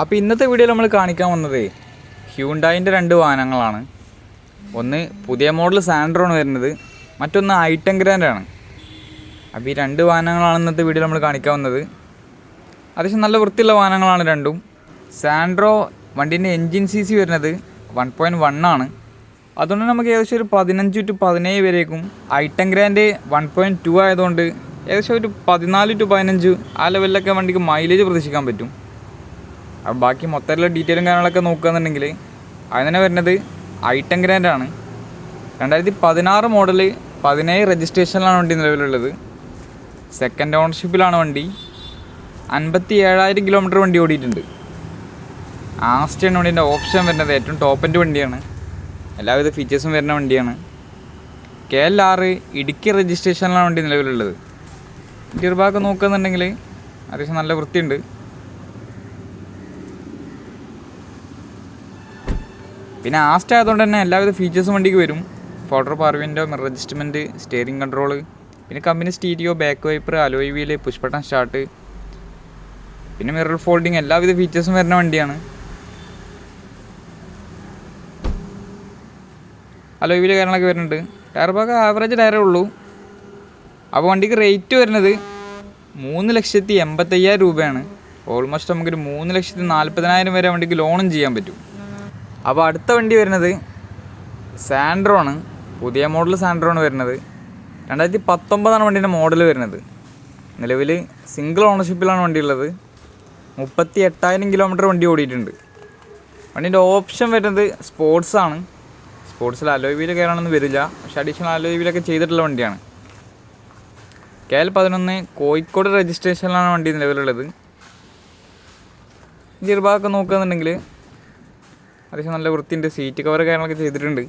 അപ്പോൾ ഇന്നത്തെ വീഡിയോയിൽ നമ്മൾ കാണിക്കാൻ വന്നത് ഹ്യൂണ്ടായിൻ്റെ രണ്ട് വാഹനങ്ങളാണ്. ഒന്ന് പുതിയ മോഡൽ സാൻഡ്രോണ് വരുന്നത്, മറ്റൊന്ന് ഐ10 ഗ്രാൻഡ് ആണ്. അപ്പോൾ ഈ രണ്ട് വാഹനങ്ങളാണ് ഇന്നത്തെ വീഡിയോയിൽ നമ്മൾ കാണിക്കാൻ വന്നത്. അത്യാവശ്യം നല്ല വൃത്തിയുള്ള വാഹനങ്ങളാണ് രണ്ടും. സാൻഡ്രോ വണ്ടീൻ്റെ എൻജിൻ CC വരുന്നത് 1.1 ആണ്. അതുകൊണ്ട് നമുക്ക് ഏകദേശം ഒരു 15 to 17 വരേക്കും. ഐ10 ഗ്രാൻഡ് 1.2 ആയതുകൊണ്ട് ഏകദേശം ഒരു 14 to 15 ആ ലെവലിലൊക്കെ വണ്ടിക്ക് മൈലേജ് പ്രതീക്ഷിക്കാൻ പറ്റും. അപ്പോൾ ബാക്കി മൊത്തത്തിലുള്ള ഡീറ്റെയിലും കാര്യങ്ങളൊക്കെ നോക്കുകയെന്നുണ്ടെങ്കിൽ അത് തന്നെ വരുന്നത് ഐ10 ഗ്രാൻഡ് ആണ്. 2016 മോഡൽ, 17 രജിസ്ട്രേഷനിലാണ് വണ്ടി നിലവിലുള്ളത്. സെക്കൻഡ് ഓണർഷിപ്പിലാണ് വണ്ടി. 57,000 കിലോമീറ്റർ വണ്ടി ഓടിയിട്ടുണ്ട്. ആസ്റ്റയാണ് വണ്ടീൻ്റെ ഓപ്ഷൻ വരുന്നത്. ഏറ്റവും ടോപ്പ് എൻഡ് വണ്ടിയാണ്, എല്ലാവിധ ഫീച്ചേഴ്സും വരുന്ന വണ്ടിയാണ്. KL6 ഇടുക്കി രജിസ്ട്രേഷനിലാണ് വണ്ടി നിലവിലുള്ളത്. ഇൻറ്റീരിയർ ഭാഗം നോക്കുകയെന്നുണ്ടെങ്കിൽ അത്യാവശ്യം നല്ല വൃത്തിയുണ്ട്. പിന്നെ ആസ്റ്റ് ആയതുകൊണ്ട് തന്നെ എല്ലാവിധ ഫീച്ചേഴ്സും വണ്ടിക്ക് വരും. Folder, power window, mirror adjustment, steering control, പിന്നെ company stereo, back wiper, alloy wheel, push button start, പിന്നെ മിറർ ഫോൾഡിങ്, എല്ലാവിധ ഫീച്ചേഴ്സും വരുന്ന വണ്ടിയാണ്. അലോയ് വീല് കാര്യങ്ങളൊക്കെ വരുന്നുണ്ട്. ടയർ ഭാഗം ആവറേജ് ടയറേ ഉള്ളൂ. അപ്പോൾ വണ്ടിക്ക് റേറ്റ് വരുന്നത് 3,85,000 രൂപയാണ്. ഓൾമോസ്റ്റ് നമുക്കൊരു 3,40,000 വരെ വണ്ടിക്ക് ലോണും ചെയ്യാൻ പറ്റും. അപ്പോൾ അടുത്ത വണ്ടി വരുന്നത് സാൻഡ്രോ ആണ്. പുതിയ മോഡൽ സാൻഡ്രോണ് വരുന്നത്. 2019 വണ്ടീൻ്റെ മോഡൽ വരുന്നത്. നിലവിൽ സിംഗിൾ ഓണർഷിപ്പിലാണ് വണ്ടി ഉള്ളത്. 38,000 കിലോമീറ്റർ വണ്ടി ഓടിയിട്ടുണ്ട്. വണ്ടീൻ്റെ ഓപ്ഷൻ വരുന്നത് സ്പോർട്സ് ആണ്. സ്പോർട്സിൽ അലോയ് വീല് കയറാനൊന്നും വരില്ല, പക്ഷേ അഡീഷണൽ അലോയ് വീലൊക്കെ ചെയ്തിട്ടുള്ള വണ്ടിയാണ്. KL11 കോഴിക്കോട് രജിസ്ട്രേഷനിലാണ് വണ്ടി നിലവിലുള്ളത്. ഇൻറ്റീരിയർ ഭാഗമൊക്കെ നോക്കുകയെന്നുണ്ടെങ്കിൽ അത്യാവശ്യം നല്ല വൃത്തിയുണ്ട്. സീറ്റ് കവർ കാര്യങ്ങളൊക്കെ ചെയ്തിട്ടുണ്ട്.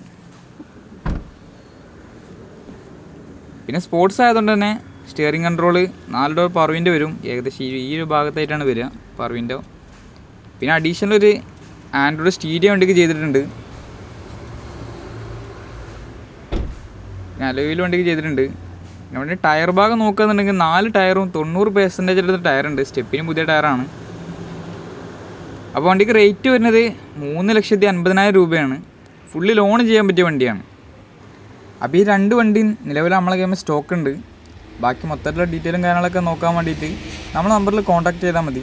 പിന്നെ സ്പോർട്സ് ആയതുകൊണ്ട് തന്നെ steering control, 4 door power window വരും. ഏകദേശം ഈ ഒരു ഭാഗത്തായിട്ടാണ് വരിക പവർ വിൻഡോ. പിന്നെ അഡീഷണൽ ഒരു ആൻഡ്രോയിഡ് സ്റ്റീരിയോ വണ്ടിക്ക് ചെയ്തിട്ടുണ്ട്. പിന്നെ അലോയിൽ വണ്ടിക്ക് ചെയ്തിട്ടുണ്ട്. നമ്മുടെ ടയർ ഭാഗം നോക്കുകയെന്നുണ്ടെങ്കിൽ 4 ടയറും 90% എടുത്ത ടയറുണ്ട്. സ്റ്റെപ്പിന് പുതിയ ടയറാണ്. അപ്പോൾ വണ്ടിക്ക് റേറ്റ് വരുന്നത് 3,50,000 രൂപയാണ്. ഫുള്ളി ലോൺ ചെയ്യാൻ പറ്റിയ വണ്ടിയാണ്. അപ്പോൾ ഈ രണ്ട് വണ്ടിയും നിലവിൽ നമ്മളെ കയ്യിൽ സ്റ്റോക്ക് ഉണ്ട്. ബാക്കി മൊത്തത്തിലുള്ള ഡീറ്റെയിലും കാര്യങ്ങളൊക്കെ നോക്കാൻ വേണ്ടിയിട്ട് നമ്മൾ നമ്പറിൽ കോൺടാക്ട് ചെയ്താൽ മതി.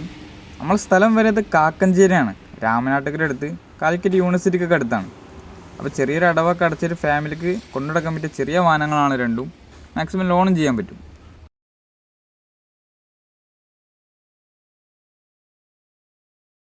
നമ്മൾ സ്ഥലം വരുന്നത് കാക്കഞ്ചേരിയാണ്, രാമനാട്ടുകരടുത്ത്, കാലിക്കറ്റ് യൂണിവേഴ്സിറ്റിക്കൊക്കെ അടുത്താണ്. അപ്പോൾ ചെറിയൊരു അടവൊക്കെ അടച്ചൊരു ഫാമിലിക്ക് കൊണ്ടുനടക്കാൻ പറ്റിയ ചെറിയ വാഹനങ്ങളാണ് രണ്ടും. മാക്സിമം ലോണും ചെയ്യാൻ പറ്റും.